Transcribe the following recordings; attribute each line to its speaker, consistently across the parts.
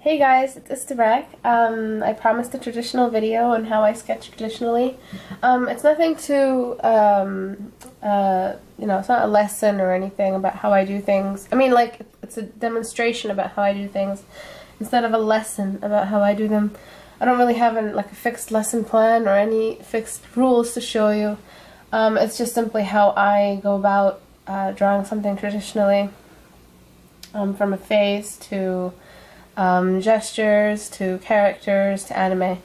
Speaker 1: Hey guys, it's Istebrak. I promised a traditional video on how I sketch traditionally. It's nothing too, it's not a lesson or anything about how I do things. I mean, like, it's a demonstration about how I do things instead of a lesson about how I do them. I don't really have a fixed lesson plan or any fixed rules to show you. It's just simply how I go about drawing something traditionally, from a face to gestures to characters to anime.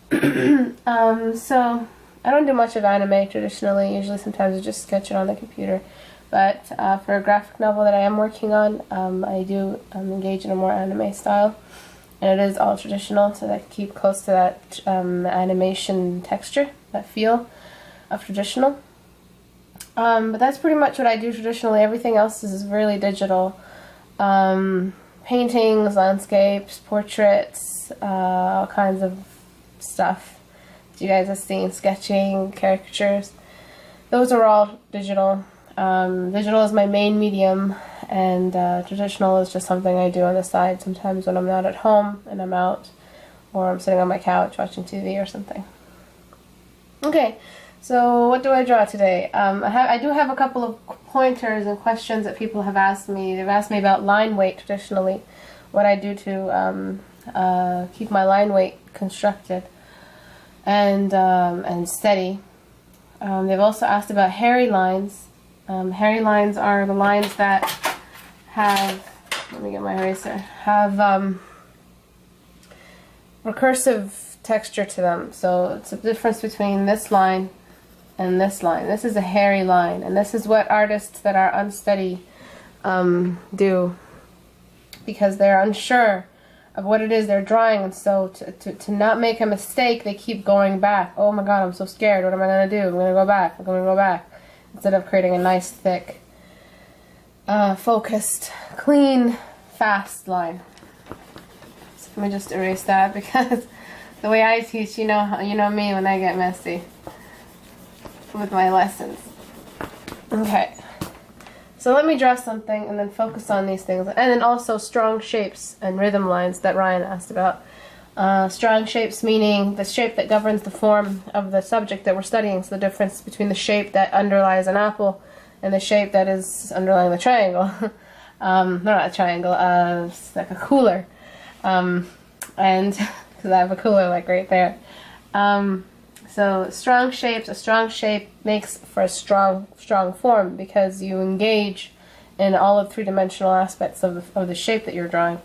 Speaker 1: So I don't do much of anime traditionally. Usually sometimes I just sketch it on the computer. But for a graphic novel that I am working on, I do engage in a more anime style. And it is all traditional, so that I keep close to that animation texture, that feel of traditional. But that's pretty much what I do traditionally. Everything else is really digital. Paintings, landscapes, portraits, all kinds of stuff that you guys have seen, sketching, caricatures. Those are all digital. Digital is my main medium, and traditional is just something I do on the side sometimes when I'm not at home and I'm out, or I'm sitting on my couch watching TV or something. Okay, so what do I draw today? I do have a couple of pointers and questions that people have asked me. They've asked me about line weight traditionally, what I do to keep my line weight constructed and steady. They've also asked about hairy lines. Hairy lines are the lines that have, let me get my eraser, have recursive texture to them. So it's a difference between this line and this line. This is a hairy line, and this is what artists that are unsteady do, because they're unsure of what it is they're drawing, and so to not make a mistake, they keep going back. Oh my god, I'm so scared. What am I going to do? I'm going to go back. I'm going to go back. Instead of creating a nice, thick, focused, clean, fast line. So let me just erase that, because the way I teach, you know me when I get messy with my lessons. Okay, so let me draw something and then focus on these things, and then also strong shapes and rhythm lines that Ryan asked about. Strong shapes meaning the shape that governs the form of the subject that we're studying, so the difference between the shape that underlies an apple and the shape that is underlying the triangle. No, not a triangle, it's like a cooler, and because I have a cooler like right there. So strong shapes, a strong shape makes for a strong form, because you engage in all of three-dimensional aspects of the shape that you're drawing.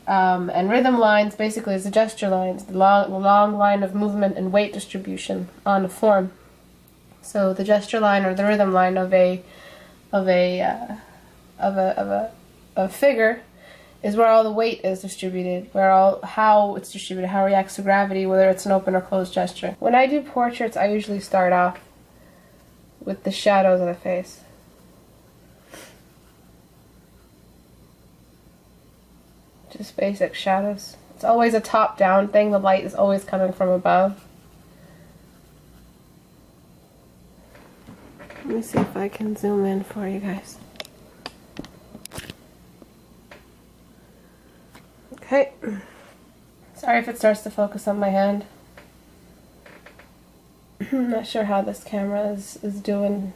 Speaker 1: And rhythm lines basically is the gesture lines, the long line of movement and weight distribution on the form. So the gesture line or the rhythm line of a figure is where all the weight is distributed, how it's distributed, how it reacts to gravity, whether it's an open or closed gesture. When I do portraits, I usually start off with the shadows of the face. Just basic shadows. It's always a top-down thing. The light is always coming from above. Let me see if I can zoom in for you guys. Okay. Sorry if it starts to focus on my hand. I'm not sure how this camera is doing.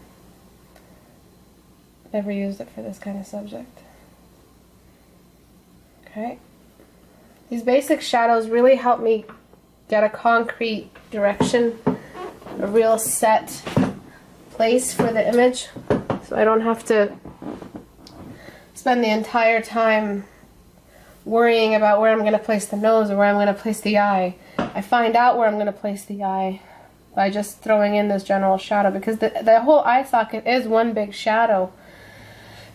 Speaker 1: Never used it for this kind of subject. Okay. These basic shadows really help me get a concrete direction, a real set place for the image, so I don't have to spend the entire time worrying about where I'm going to place the nose or where I'm going to place the eye. I find out where I'm going to place the eye by just throwing in this general shadow, because the whole eye socket is one big shadow,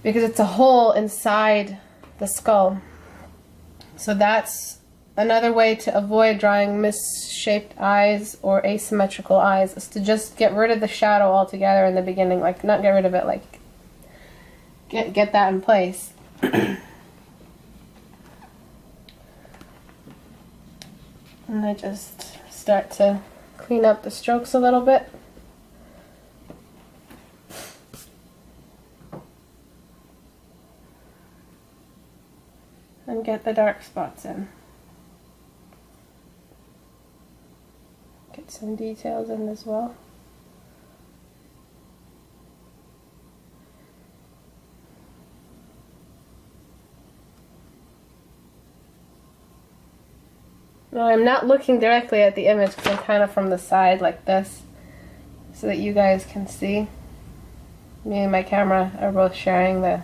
Speaker 1: because it's a hole inside the skull. So that's another way to avoid drawing misshaped eyes or asymmetrical eyes, is to just get rid of the shadow altogether in the beginning. Like, not get rid of it, like get that in place. And I just start to clean up the strokes a little bit. get the dark spots in. Get some details in as well. Now I'm not looking directly at the image because I'm kind of from the side like this so that you guys can see. Me and my camera are both sharing the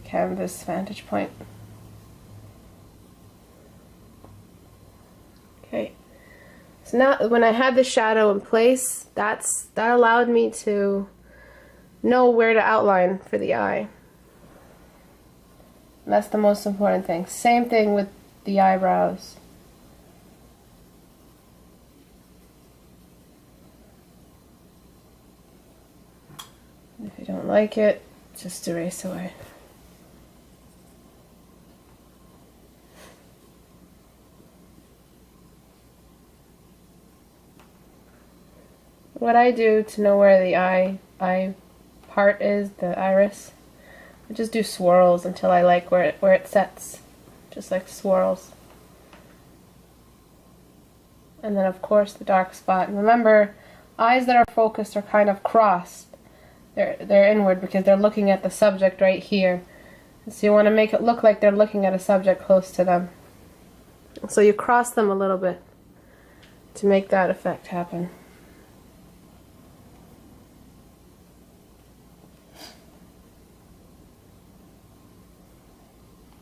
Speaker 1: canvas vantage point. Okay, so now when I had the shadow in place, that allowed me to know where to outline for the eye. And that's the most important thing. Same thing with the eyebrows. If you don't like it, just erase away. What I do to know where the eye part is, the iris, I just do swirls until I like where it sets. Just like swirls. And then of course the dark spot. And remember, eyes that are focused are kind of crossed. They're inward because they're looking at the subject right here. And so you want to make it look like they're looking at a subject close to them. So you cross them a little bit to make that effect happen.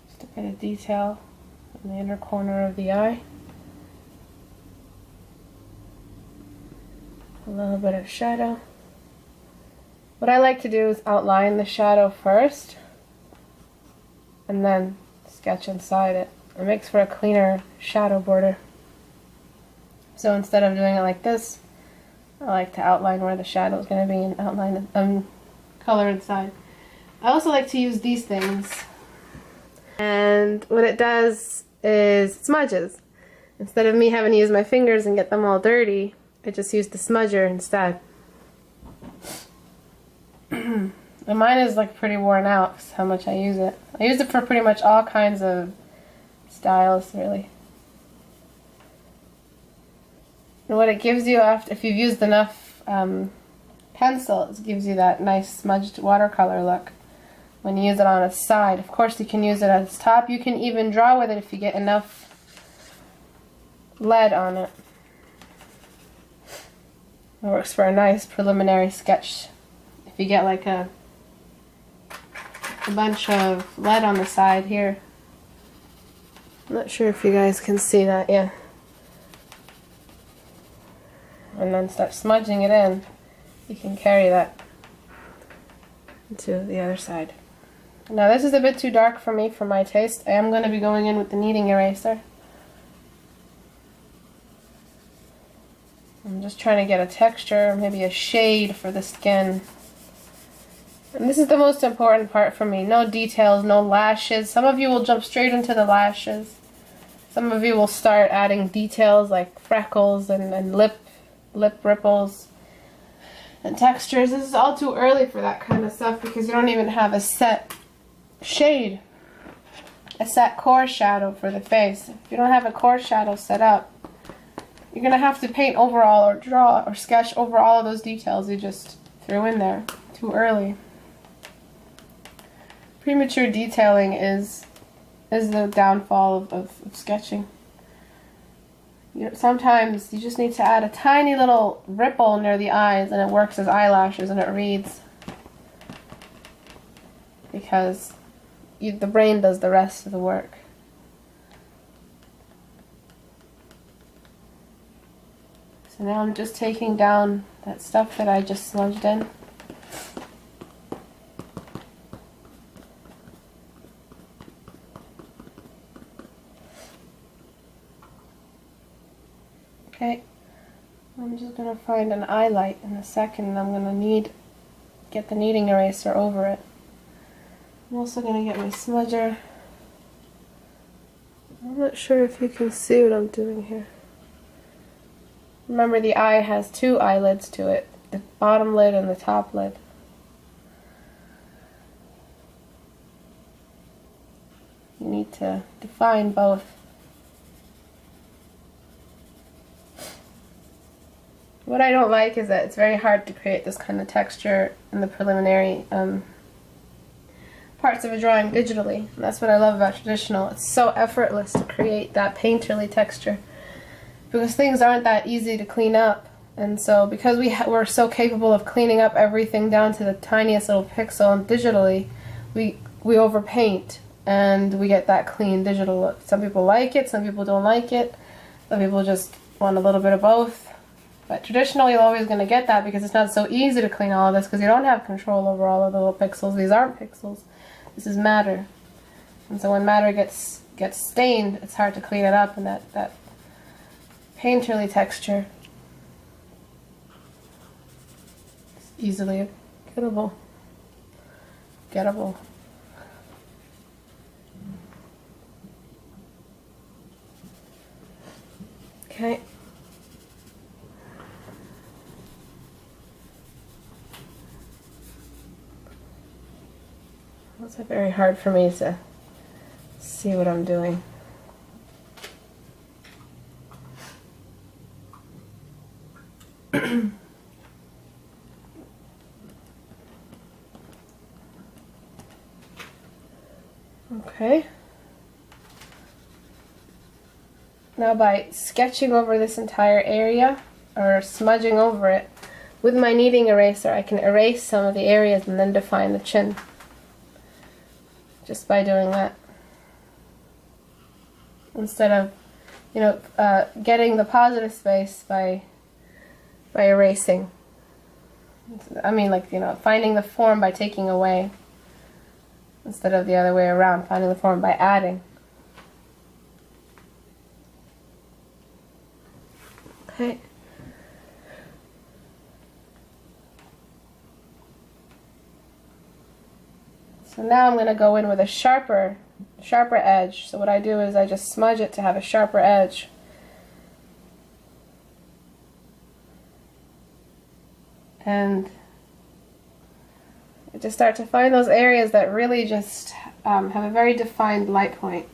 Speaker 1: Just a bit of detail in the inner corner of the eye. A little bit of shadow. What I like to do is outline the shadow first and then sketch inside it. It makes for a cleaner shadow border. So instead of doing it like this, I like to outline where the shadow is going to be and outline the color inside. I also like to use these things, and what it does is smudges. Instead of me having to use my fingers and get them all dirty, I just use the smudger instead. And mine is like pretty worn out because how much I use it. I use it for pretty much all kinds of styles, really. And what it gives you after, if you've used enough pencil, it gives you that nice smudged watercolor look when you use it on its side. Of course, you can use it at its top. You can even draw with it if you get enough lead on it. It works for a nice preliminary sketch. If you get like a bunch of lead on the side here. I'm not sure if you guys can see that, yeah. And then start smudging it in. You can carry that to the other side. Now this is a bit too dark for me, for my taste. I am going to be going in with the kneading eraser. I'm just trying to get a texture, maybe a shade for the skin. And this is the most important part for me. No details, no lashes. Some of you will jump straight into the lashes. Some of you will start adding details like freckles and lip ripples and textures. This is all too early for that kind of stuff because you don't even have a set shade, a set core shadow for the face. If you don't have a core shadow set up, you're going to have to paint over all or draw or sketch over all of those details you just threw in there too early. Premature detailing is the downfall of sketching. You know, sometimes you just need to add a tiny little ripple near the eyes and it works as eyelashes and it reads. Because the brain does the rest of the work. So now I'm just taking down that stuff that I just smudged in. Okay, I'm just going to find an eye light in a second and I'm going to get the kneading eraser over it. I'm also going to get my smudger. I'm not sure if you can see what I'm doing here. Remember, the eye has two eyelids to it, the bottom lid and the top lid. You to define both. What I don't like is that it's very hard to create this kind of texture in the preliminary parts of a drawing digitally. And that's what I love about traditional. It's so effortless to create that painterly texture because things aren't that easy to clean up. And so because we're so capable of cleaning up everything down to the tiniest little pixel and digitally, we overpaint and we get that clean digital look. Some people like it, some people don't like it, some people just want a little bit of both. But traditionally, you're always going to get that because it's not so easy to clean all of this because you don't have control over all of the little pixels. These aren't pixels. This is matter. And so when matter gets stained, it's hard to clean it up, and that painterly texture is easily gettable. Okay. It's very hard for me to see what I'm doing. Okay. Now by sketching over this entire area, or smudging over it, with my kneading eraser I can erase some of the areas and then define the chin. Just by doing that. Instead of, getting the positive space by erasing. I mean, finding the form by taking away. Instead of the other way around, finding the form by adding. Okay. So now I'm going to go in with a sharper edge. So what I do is I just smudge it to have a sharper edge. And I just start to find those areas that really just have a very defined light point.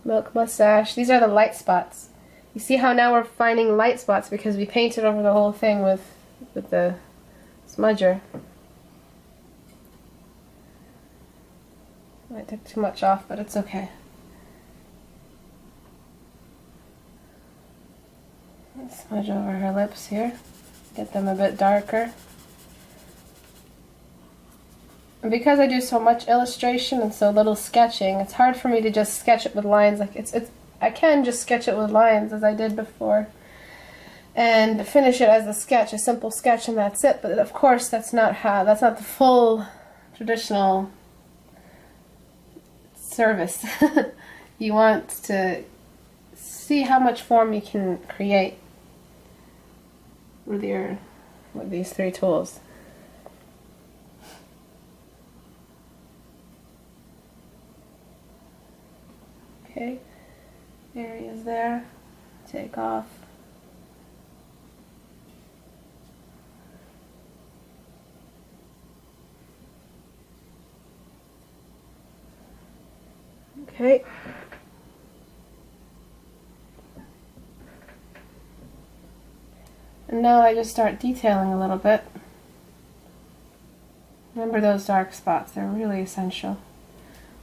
Speaker 1: Milk mustache. These are the light spots. You see how now we're finding light spots because we painted over the whole thing with the smudger. I took too much off, but it's okay. Smudge over her lips here. Get them a bit darker. And because I do so much illustration and so little sketching, it's hard for me to just sketch it with lines. I can just sketch it with lines as I did before and finish it as a sketch, a simple sketch, and that's it. But of course that's not the full traditional service. You want to see how much form you can create with these three tools. Okay. Areas there, take off. Okay. And now I just start detailing a little bit. Remember those dark spots, they're really essential.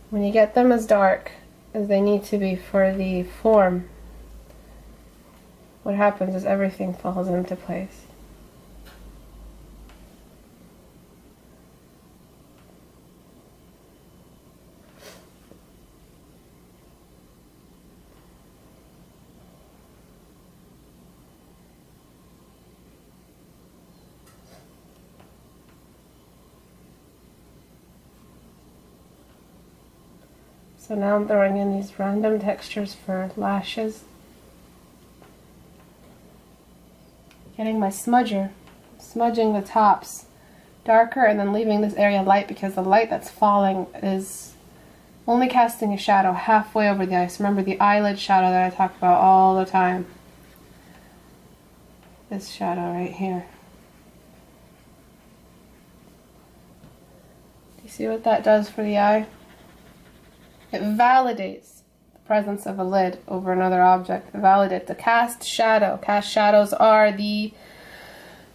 Speaker 1: When you get them as dark as they need to be for the form, what happens is everything falls into place. So now I'm throwing in these random textures for lashes. Getting my smudger, smudging the tops darker and then leaving this area light because the light that's falling is only casting a shadow halfway over the ice. Remember the eyelid shadow that I talk about all the time. This shadow right here. You see what that does for the eye? It validates the presence of a lid over another object. It validates the cast shadow. Cast shadows are the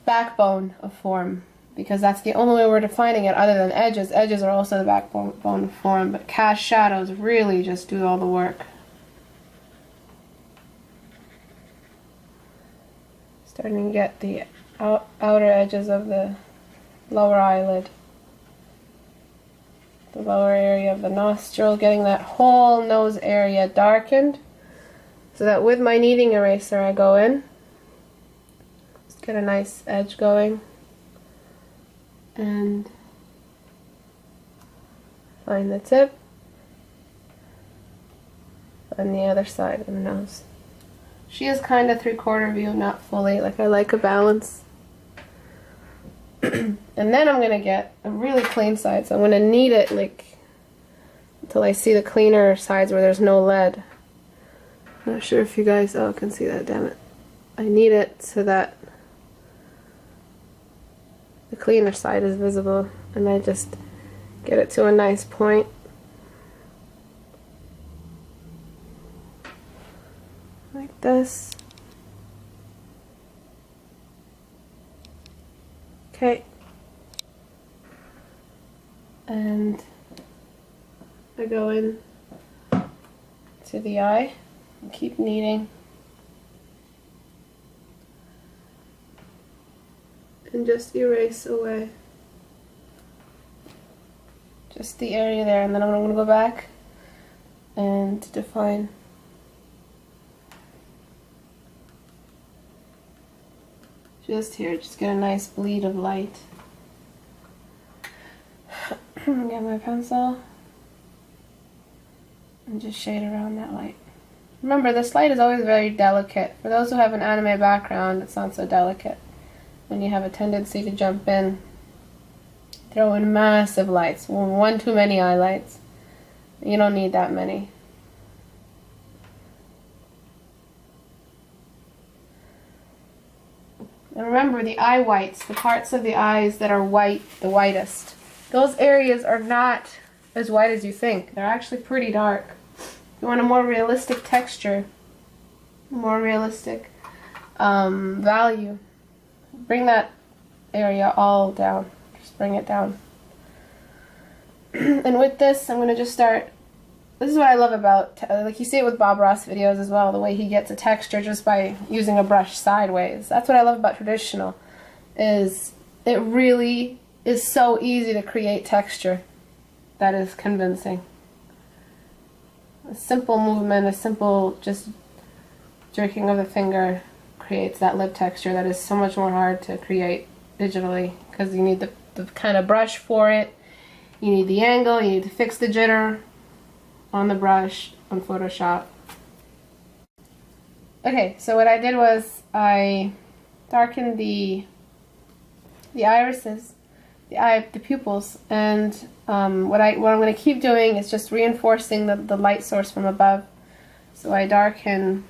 Speaker 1: backbone of form, because that's the only way we're defining it other than edges. Edges are also the backbone of form, but cast shadows really just do all the work. Starting to get the outer edges of the lower eyelid, the lower area of the nostril, getting that whole nose area darkened, so that with my kneading eraser I go in, just get a nice edge going, and find the tip on the other side of the nose. She is kind of 3/4 view, not fully. Like, I like a balance. And then I'm going to get a really clean side. So I'm going to knead it like until I see the cleaner sides where there's no lead. I'm not sure if you guys can see that, damn it. I knead it so that the cleaner side is visible, and I just get it to a nice point. Like this. Okay. And I go in to the eye and keep kneading. And just erase away just the area there, and then I'm going to go back and define. Just here, just get a nice bleed of light. Get my pencil and just shade around that light. Remember, this light is always very delicate. For those who have an anime background, it's not so delicate. When you have a tendency to jump in, throw in massive lights, one too many highlights. You don't need that many. And remember, the eye whites, the parts of the eyes that are white, the whitest, those areas are not as white as you think. They're actually pretty dark. You want a more realistic texture, more realistic value, bring that area all down. Just bring it down. And with this, I'm going to just start. This is what I love about, like you see it with Bob Ross videos as well, the way he gets a texture just by using a brush sideways. That's what I love about traditional, is it really is so easy to create texture that is convincing. A simple movement, a simple just jerking of the finger creates that lip texture that is so much more hard to create digitally, because you need the kind of brush for it, you need the angle, you need to fix the jitter on the brush on Photoshop. Okay, so what I did was I darkened the irises, the pupils, and what I'm going to keep doing is just reinforcing the light source from above. So I darken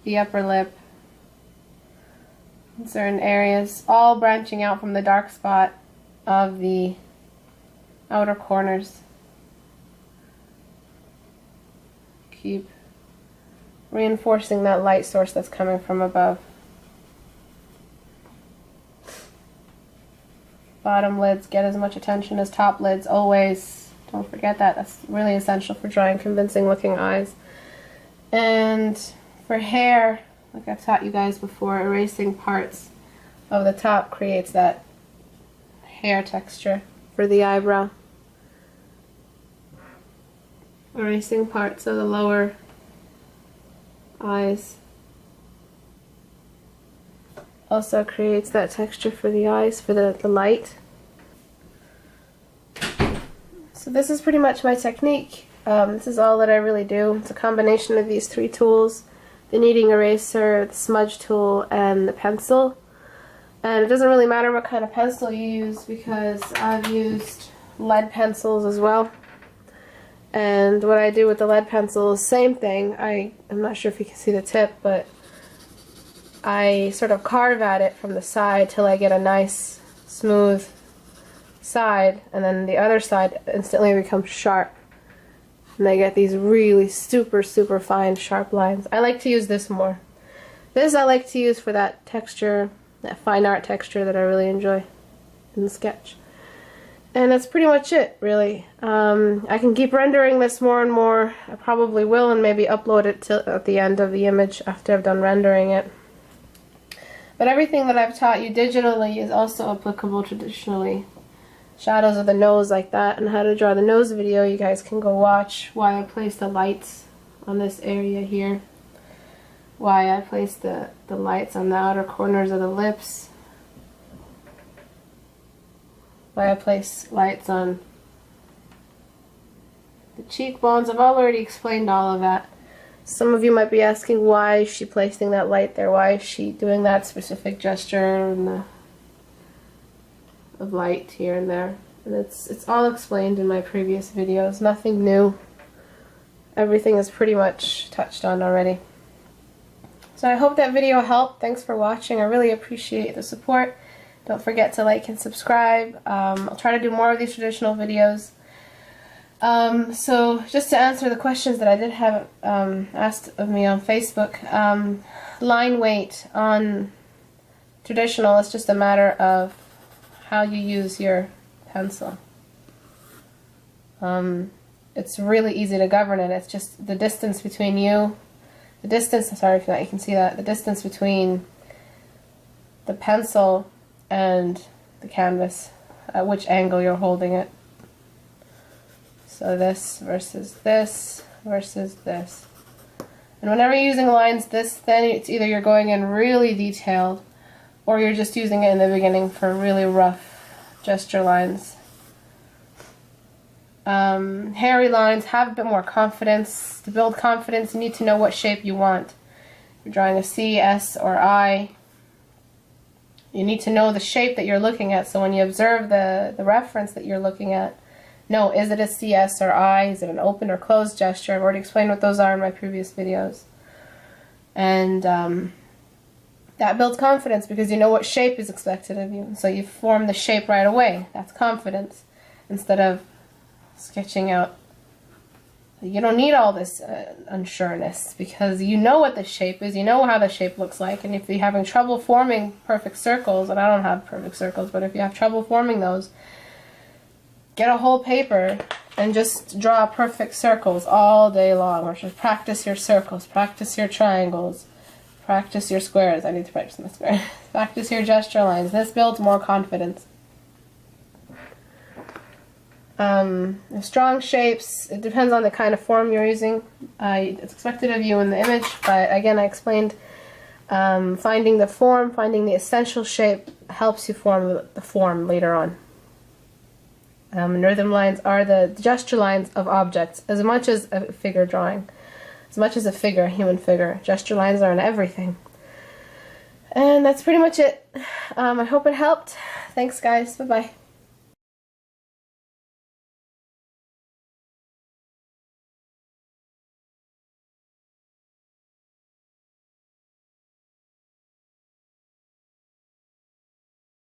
Speaker 1: the upper lip in certain areas, all branching out from the dark spot of the outer corners. Keep reinforcing that light source that's coming from above. Bottom lids get as much attention as top lids, always. Don't forget that. That's really essential for drawing convincing looking eyes. And for hair, like I've taught you guys before, erasing parts of the top creates that hair texture for the eyebrow. Erasing parts of the lower eyes also creates that texture for the eyes, for the light. So this is pretty much my technique. This is all that I really do. It's a combination of these three tools: the kneading eraser, the smudge tool, and the pencil. And it doesn't really matter what kind of pencil you use, because I've used lead pencils as well. And what I do with the lead pencil is the same thing. I'm not sure if you can see the tip, but I sort of carve at it from the side till I get a nice, smooth side, and then the other side instantly becomes sharp. And I get these really super fine sharp lines. I like to use this more. This I like to use for that texture, that fine art texture that I really enjoy in the sketch. And that's pretty much it, really. I can keep rendering this more and more. I probably will, and maybe upload it at the end of the image after I've done rendering it. But everything that I've taught you digitally is also applicable traditionally. Shadows of the nose like that, and how to draw the nose video, you guys can go watch. Why I place the lights on this area here. Why I place the lights on the outer corners of the lips. Why I place lights on the cheekbones. I've already explained all of that. Some of you might be asking, why is she placing that light there? Why is she doing that specific gesture and of light here and there? And it's all explained in my previous videos. Nothing new. Everything is pretty much touched on already. So I hope that video helped. Thanks for watching. I really appreciate the support. Don't forget to like and subscribe. I'll try to do more of these traditional videos. So just to answer the questions that I did have asked of me on Facebook, line weight on traditional is just a matter of how you use your pencil. It's really easy to govern it. It's just the distance between you, sorry if you can see that, the distance between the pencil and the canvas, at which angle you're holding it. So this versus this versus this. And whenever you're using lines this thin, it's either you're going in really detailed or you're just using it in the beginning for really rough gesture lines. Hairy lines, have a bit more confidence. To build confidence, you need to know what shape you want. If you're drawing a C, S, or I, you need to know the shape that you're looking at. So when you observe the reference that you're looking at, know, is it a C, S, or I? Is it an open or closed gesture? I've already explained what those are in my previous videos. And that builds confidence because you know what shape is expected of you. So you form the shape right away. That's confidence. Instead of sketching out. You don't need all this unsureness because you know what the shape is, you know how the shape looks like, and if you're having trouble forming perfect circles, and I don't have perfect circles, but if you have trouble forming those, get a whole paper and just draw perfect circles all day long, or just practice your circles, practice your triangles, practice your squares. I need to practice my squares. Practice your gesture lines. This builds more confidence. Strong shapes, it depends on the kind of form you're using. It's expected of you in the image, but again, I explained finding the form, finding the essential shape helps you form the form later on. Rhythm lines are the gesture lines of objects, as much as a figure drawing, as much as a figure, a human figure. Gesture lines are in everything. And that's pretty much it. I hope it helped. Thanks, guys. Bye-bye.